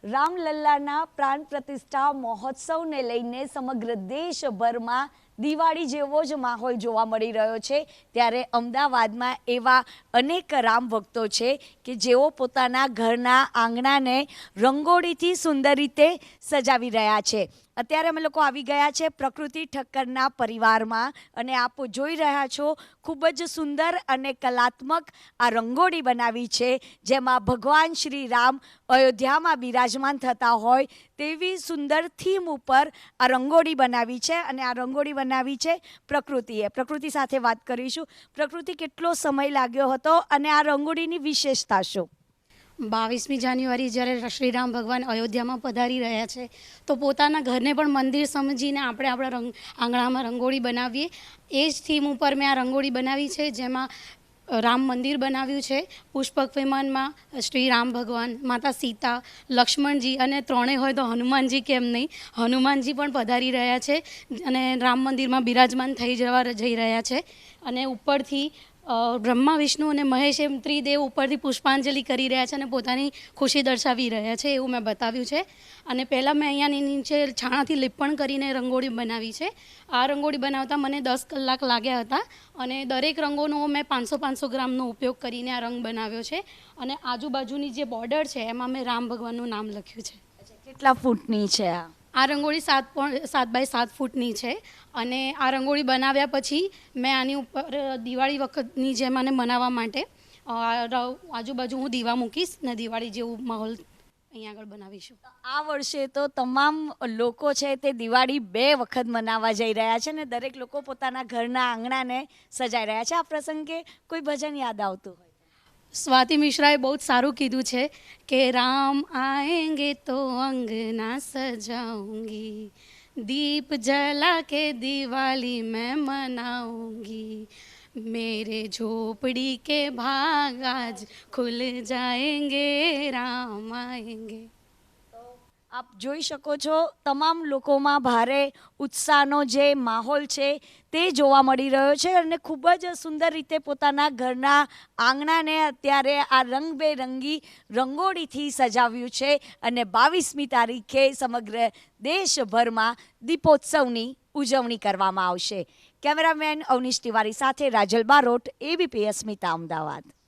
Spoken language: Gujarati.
રામલલ્લાના પ્રાણ પ્રતિષ્ઠા મહોત્સવને લઈને સમગ્ર દેશભરમાં દિવાળી જેવો જ માહોલ જોવા મળી રહ્યો છે। ત્યારે અમદાવાદમાં એવા અનેક રામ ભક્તો છે કે જેઓ પોતાના ઘરના આંગણાને રંગોળીથી સુંદર રીતે સજાવી રહ્યા છે। અત્યારે અમે લોકો આવી ગયા છે પ્રકૃતિ ઠક્કરના પરિવારમાં અને આપ જોઈ રહ્યા છો ખૂબ જ સુંદર અને કલાત્મક આ રંગોળી બનાવી છે, જેમાં ભગવાન શ્રી રામ અયોધ્યામાં બિરાજમાન થતા હોય તેવી સુંદર થીમ ઉપર આ રંગોળી બનાવી છે અને આ રંગોળી બનાવી છે પ્રકૃતિએ। પ્રકૃતિ સાથે વાત કરીશું। પ્રકૃતિ, કેટલો સમય લાગ્યો હતો અને આ રંગોળીની વિશેષતા શું? 22મી જાન્યુઆરી જ્યારે શ્રીરામ ભગવાન અયોધ્યામાં પધારી રહ્યા છે તો પોતાના ઘરને પણ મંદિર સમજીને આપણે આપણા આંગણામાં રંગોળી બનાવીએ। એ જ થીમ ઉપર મેં આ રંગોળી બનાવી છે, જેમાં રામ મંદિર બનાવ્યું છે। પુષ્પક વિમાનમાં શ્રી રામ ભગવાન, માતા સીતા, લક્ષ્મણજી અને ત્રણેય હોય તો હનુમાનજી કેમ નહીં, હનુમાનજી પણ પધારી રહ્યા છે અને રામ મંદિરમાં બિરાજમાન જઈ રહ્યા છે। અને ઉપરથી બ્રહ્મા, વિષ્ણુ અને મહેશ એમ ત્રિદેવ ઉપરથી પુષ્પાંજલિ કરી રહ્યા છે અને પોતાની ખુશી દર્શાવી રહ્યા છે, એવું મેં બતાવ્યું છે। અને પહેલાં મેં અહીંયાની નીચે છાણાથી લીપણ કરીને રંગોળી બનાવી છે। આ રંગોળી બનાવતા મને 10 કલાક લાગ્યા હતા અને દરેક રંગોનો મેં 500 ગ્રામનો ઉપયોગ કરીને આ રંગ બનાવ્યો છે। અને આજુબાજુની જે બોર્ડર છે એમાં મેં રામ ભગવાનનું નામ લખ્યું છે। કેટલા ફૂટની છે આ? આ રંગોળી 7 બાય 7 ફૂટની છે અને આ રંગોળી બનાવ્યા પછી મેં આની ઉપર દિવાળી વખતની જેમ આને મનાવવા માટે આજુબાજુ હું દીવા મૂકીશ ને દિવાળી જેવું માહોલ અહીંયા આગળ બનાવીશું। આ વર્ષે તો તમામ લોકો છે તે દિવાળી 2 વખત મનાવવા જઈ રહ્યા છે ને દરેક લોકો પોતાના ઘરના આંગણાને સજાઈ રહ્યા છે। આ પ્રસંગે કોઈ ભજન યાદ આવતું હોય? સ્વાતિ મિશ્રાએ બહુ જ સારું કીધું છે કે રામ આएंगे તો અંગના સજાऊंगी, दीप जला के दिवाली मैं मनाऊंगी, मेरे झोपड़ी के भाग आज खुल जाएंगे, राम आएंगे। આપ જોઈ શકો છો તમામ લોકોમાં ભારે ઉત્સાહનો જે માહોલ છે તે જોવા મળી રહ્યો છે અને ખૂબ જ સુંદર રીતે પોતાના ઘરના આંગણાને અત્યારે આ રંગબેરંગી રંગોળીથી સજાવ્યું છે અને 22મી તારીખે સમગ્ર દેશભરમાં દીપોત્સવની ઉજવણી કરવામાં આવશે। કેમેરામેન અવનીશ તિવારી સાથે રાજલ બારોટ, ABP અસ્મિતા, અમદાવાદ।